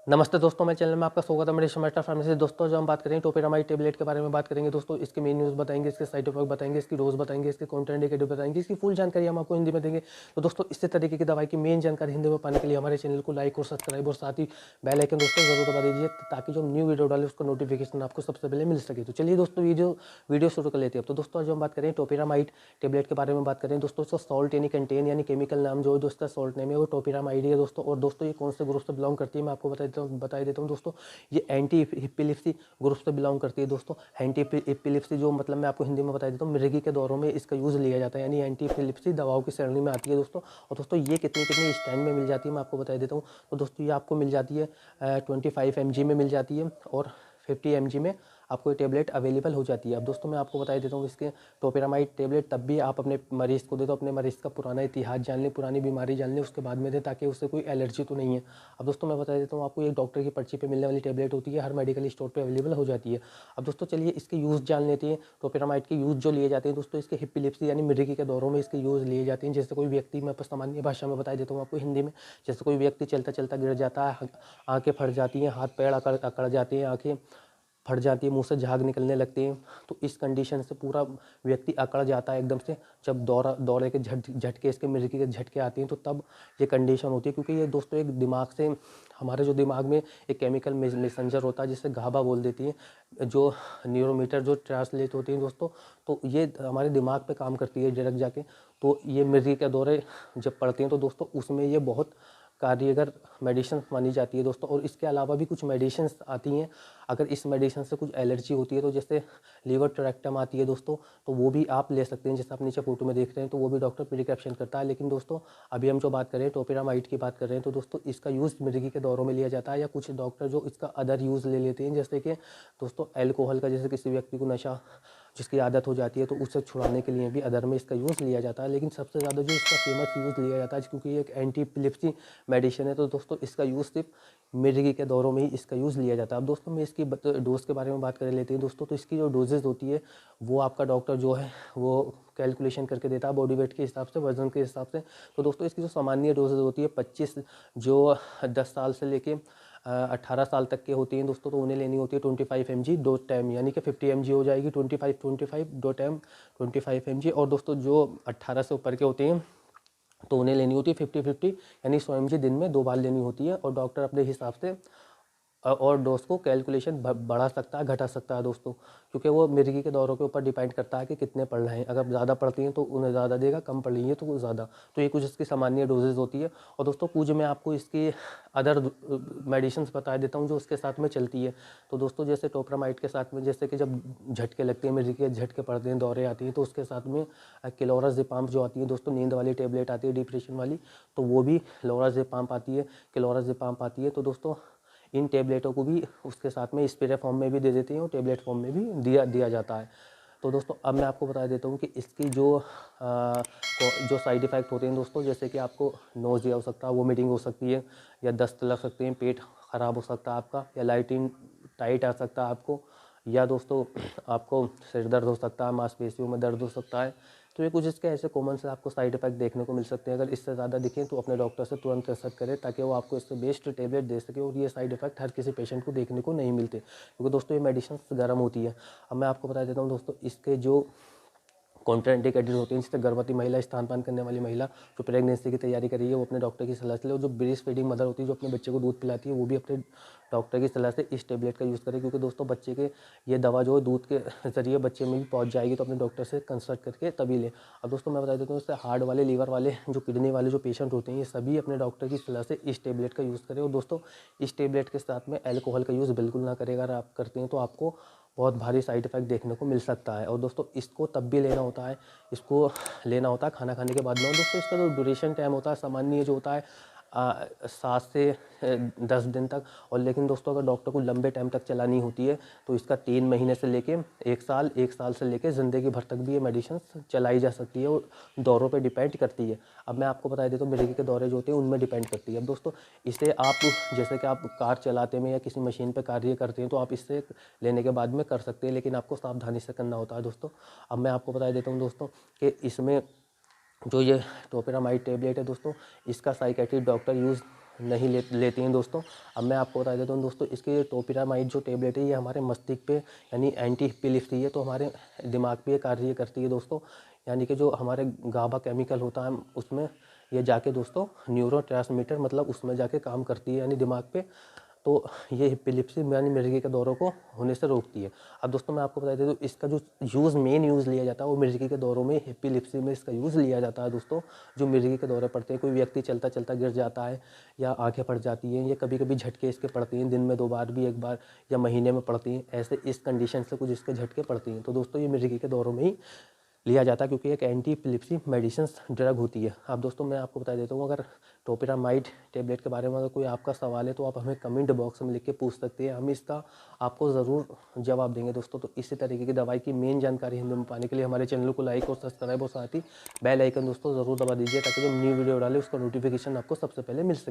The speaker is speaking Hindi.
नमस्ते दोस्तों, मेरे चैनल में आपका स्वागत है। मेरे शर्मा फार्मेसी दोस्तों, जो हम बात करेंगे टोपिरामाइड टेबलेट के बारे में बात करेंगे दोस्तों। इसके मेन न्यूज़ बताएंगे, इसके साइड इफेक्ट बताएंगे, इसकी डोज बताएंगे, इसके कॉन्ट्राइंडिकेटिव बताएंगे, इसकी फुल जानकारी हम आपको हिंदी में देंगे। तो दोस्तों, इसी तरीके की दवाई की मेन जानकारी हिंदी में पाने के लिए हमारे चैनल को लाइक और सब्सक्राइब और साथ ही बेल आइकन दोस्तों जरूर दबा दीजिए, ताकि जो न्यू वीडियो डाले उसका नोटिफिकेशन आपको सबसे पहले मिल सके। तो चलिए दोस्तों, वीडियो शुरू कर लेते हैं। तो दोस्तों, आज हम बात करें टोपिरामाइड टेबलेट के बारे में बात करें दोस्तों। इसका सॉल्ट यानी कंटेन यानी केमिकल नाम जो है दोस्तों, सॉल्ट नेम है वो टोपिरामाइड है दोस्तों। और दोस्तों, ये कौन से ग्रुप से बिलोंग करती है मैं आपको बता देता हूँ दोस्तों। ये एंटी एपिलेप्सी ग्रुप से बिलोंग करती है दोस्तों। एंटी एपिलेप्सी जो मतलब मैं आपको हिंदी में बता देता हूँ, मिर्गी के दौरों में इसका यूज़ लिया जाता है, यानी एंटी एपिलेप्सी दवाओं की श्रेणी में आती है दोस्तों। और दोस्तों, ये कितनी कितनी स्टैंड में मिल जाती है मैं आपको बता देता हूँ। तो दोस्तों, ये आपको मिल जाती है 25 mg में मिल जाती है और 50 mg में आपको ये टेबलेट अवेलेबल हो जाती है। अब दोस्तों, मैं आपको बता देता हूँ इसके टोपिरामाइड टेबलेट तब भी आप अपने मरीज़ को दे दो, अपने मरीज़ का पुराना इतिहास जान लें, पुरानी बीमारी जान लें, उसके बाद में दें, ताकि उससे कोई एलर्जी तो नहीं है। अब दोस्तों, मैं बता देता हूँ आपको, एक डॉक्टर की पर्ची पे मिलने वाली टेबलेट होती है, हर मेडिकल स्टोर पे अवेलेबल हो जाती है। अब दोस्तों, चलिए इसके यूज़ जान लेते हैं। टोपिरामाइड के यूज़ जो लिए जाते हैं दोस्तों, इसके एपिलेप्सी यानी मिर्गी के दौरों में इसके यूज़ लिए जाते हैं। जैसे कोई व्यक्ति, मैं सामान्य भाषा में बता देता हूँ आपको हिंदी में, जैसे कोई व्यक्ति चलता चलता गिर जाता है, आँखें फट जाती हैं, हाथ पैर अकड़ जाते हैं, आँखें फट जाती है, मुंह से झाग निकलने लगते हैं, तो इस कंडीशन से पूरा व्यक्ति अकड़ जाता है एकदम से। जब दौरे के झटके इसके मिर्गी के झटके आते हैं, तो तब ये कंडीशन होती है। क्योंकि ये दोस्तों एक दिमाग से, हमारे जो दिमाग में एक केमिकल मैसेंजर होता है जिसे घाबा बोल देती है, जो न्यूरोमीटर जो ट्रांसलेट होती है दोस्तों, तो ये हमारे दिमाग पे काम करती है डायरेक्ट जाके। तो ये मिर्गी के दौरे जब पड़ते हैं तो दोस्तों, उसमें ये बहुत कारगर मेडिसिन मानी जाती है दोस्तों। और इसके अलावा भी कुछ मेडिसिन आती हैं, अगर इस मेडिसिन से कुछ एलर्जी होती है तो जैसे लीवर ट्रैक्टम आती है दोस्तों, तो वो भी आप ले सकते हैं, जैसे आप नीचे फोटो में देख रहे हैं, तो वो भी डॉक्टर प्रिस्क्रिप्शन करता है। लेकिन दोस्तों, अभी हम जो बात कर रहे हैं टोपिरामाइड की बात कर रहे हैं, तो दोस्तों इसका यूज़ मिर्गी के दौरों में लिया जाता है, या कुछ डॉक्टर जो इसका अदर यूज़ ले लेते हैं, जैसे कि दोस्तों एल्कोहल का, जैसे किसी व्यक्ति को नशा जिसकी आदत हो जाती है, तो उससे छुड़ाने के लिए भी अदर में इसका यूज़ लिया जाता है। लेकिन सबसे ज़्यादा जो इसका फेमस यूज़ लिया जाता है, क्योंकि ये एक एंटी एपिलेप्सी मेडिसिन है, तो दोस्तों इसका यूज़ सिर्फ मिर्गी के दौरों में ही इसका यूज़ लिया जाता है। अब दोस्तों, मैं इसकी डोज के बारे में बात कर लेते हैं दोस्तों। तो इसकी जो डोजेज़ होती है वो आपका डॉक्टर जो है वो कैलकुलेशन करके देता है बॉडी वेट के हिसाब से, वजन के हिसाब से। तो दोस्तों, इसकी जो सामान्य डोजेज होती है 25, जो 10 साल से लेके 18 साल तक के होती हैं दोस्तों, तो उन्हें लेनी होती है 25 mg दो टाइम, यानी कि 50 mg हो जाएगी 25 दो टाइम 25 mg। और दोस्तों, जो 18 से ऊपर के होते हैं तो उन्हें लेनी होती है 50-50, यानी 100 mg दिन में 2 बार लेनी होती है। और डॉक्टर अपने हिसाब से और डोज को कैलकुलेशन बढ़ा सकता है, घटा सकता है दोस्तों, क्योंकि वो मिर्गी के दौरों के ऊपर डिपेंड करता है कि कितने पड़ रहे हैं। अगर ज़्यादा पड़ती हैं तो उन्हें ज़्यादा देगा, कम पड़ रही है तो वो ज़्यादा। तो ये कुछ इसकी सामान्य डोजेज होती है। और दोस्तों, कुछ मैं आपको इसकी अदर मेडिसिन बता देता हूँ जो उसके साथ में चलती है। तो दोस्तों, जैसे टोपिरामाइड के साथ में, जैसे कि जब झटके लगते हैं, मिर्गी के झटके पड़ते हैं, दौरे आती हैं, तो उसके साथ में क्लोराज़ेपाम जो आती है दोस्तों, नींद वाली टेबलेट आती है डिप्रेशन वाली, तो वो भी क्लोराज़ेपाम आती है, क्लोराज़ेपाम आती है। तो दोस्तों, इन टेबलेटों को भी उसके साथ में स्प्रे फॉर्म में भी दे देते हैं और टेबलेट फॉर्म में भी दिया जाता है। तो दोस्तों, अब मैं आपको बता देता हूँ कि इसकी जो साइड इफ़ेक्ट होते हैं दोस्तों, जैसे कि आपको नोज़िया हो सकता है, वोमिटिंग हो सकती है, या दस्त लग सकते हैं, पेट ख़राब हो सकता है आपका, या लाइटिंग टाइट आ सकता है आपको, या दोस्तों आपको सिर दर्द हो सकता है, मांसपेशियों में दर्द हो सकता है। तो ये कुछ इसके ऐसे कॉमन से आपको साइड इफेक्ट देखने को मिल सकते हैं। अगर इससे ज़्यादा दिखें तो अपने डॉक्टर से तुरंत कंसल्ट करें, ताकि वो आपको इससे बेस्ट टेबलेट दे सके। और ये साइड इफेक्ट हर किसी पेशेंट को देखने को नहीं मिलते, क्योंकि दोस्तों ये मेडिसिन गर्म होती है। अब मैं आपको बता देता हूँ दोस्तों, इसके जो कॉन्ट्राइंडिकेटेड होते हैं, जैसे गर्भवती महिला, स्तनपान करने वाली महिला जो प्रेगनेंसी की तैयारी कर रही है, वो अपने डॉक्टर की सलाह से ले। और जो ब्रेस्ट फीडिंग मदर होती है, जो अपने बच्चे को दूध पिलाती है, वो भी अपने डॉक्टर की सलाह से इस टेबलेट का यूज़ करें। क्योंकि दोस्तों, बच्चे के ये दवा जो है दूध के ज़रिए बच्चे में भी पहुंच जाएगी, तो अपने डॉक्टर से कंसल्ट करके तभी लें। अब दोस्तों, मैं बता देता हूँ, इससे हार्ट वाले, लीवर वाले, जो किडनी वाले जो पेशेंट होते हैं, ये सभी अपने डॉक्टर की सलाह से इस टेबलेट का यूज़ करें। और दोस्तों, इस टेबलेट के साथ में अल्कोहल का यूज़ बिल्कुल ना करें। अगर आप करते हैं तो आपको बहुत भारी साइड इफ़ेक्ट देखने को मिल सकता है। और दोस्तों, इसको तब भी लेना होता है, इसको लेना होता है खाना खाने के बाद में। और दोस्तों, इसका जो ड्यूरेशन टाइम होता है सामान्य जो होता है 7 से 10 दिन तक। और लेकिन दोस्तों, अगर डॉक्टर को लंबे टाइम तक चलानी होती है तो इसका 3 महीने से लेके 1 साल, 1 साल से लेके ज़िंदगी भर तक भी ये मेडिसिन चलाई जा सकती है, और दौरों पे डिपेंड करती है। अब मैं आपको बता देता हूँ, मिर्गी के दौरे जो होते हैं उनमें डिपेंड करती है। अब दोस्तों, इसे आप, जैसे कि आप कार चलाते में या किसी मशीन पर कार्य करते हैं, तो आप इससे लेने के बाद में कर सकते हैं, लेकिन आपको सावधानी से करना होता है दोस्तों। अब मैं आपको बता देता हूँ दोस्तों कि इसमें जो ये टोपिरामाइड टेबलेट है दोस्तों, इसका साइकेट्रिक डॉक्टर यूज़ नहीं लेती हैं दोस्तों। अब मैं आपको बता देता हूँ दोस्तों, इसकी टोपिरामाइड जो टेबलेट है ये हमारे मस्तिष्क पे यानी एंटी एपिलेप्सी है, तो हमारे दिमाग पे ये कार्य करती है दोस्तों। यानी कि जो हमारे गाबा केमिकल होता है उसमें ये जाके दोस्तों न्यूरोट्रांसमीटर मतलब उसमें जाके काम करती है यानी दिमाग पे। तो ये एपिलेप्सी यानी मिर्गी के दौरों को होने से रोकती है। अब दोस्तों मैं आपको बता देता हूँ इसका जो मेन यूज़ लिया जाता है वो मिर्गी के दौरों में, एपिलेप्सी में इसका यूज़ लिया जाता है दोस्तों। जो मिर्गी के दौरे पड़ते हैं, कोई व्यक्ति चलता चलता गिर जाता है या आंखें फट जाती हैं, या कभी कभी झटके इसके पड़ते हैं, दिन में 2 बार भी, 1 बार या महीने में पड़ती हैं, ऐसे इस कंडीशन से कुछ इसके झटके पड़ती हैं, तो दोस्तों ये मिर्गी के दौरों में ही लिया जाता है क्योंकि एक एंटी एपिलेप्सी मेडिसिन ड्रग होती है। अब दोस्तों मैं आपको बता देता हूँ, अगर टोपिरामाइड टेबलेट के बारे में अगर कोई आपका सवाल है तो आप हमें कमेंट बॉक्स में लिख के पूछ सकते हैं, हम इसका आपको ज़रूर जवाब देंगे दोस्तों। तो इसी तरीके की दवाई की मेन जानकारी हिंदी में पाने के लिए हमारे चैनल को लाइक और सब्सक्राइब और साथ ही बेल आइकन दोस्तों ज़रूर दबा दीजिए, ताकि जो न्यू वीडियो डाले उसका नोटिफिकेशन आपको सबसे पहले मिल सके।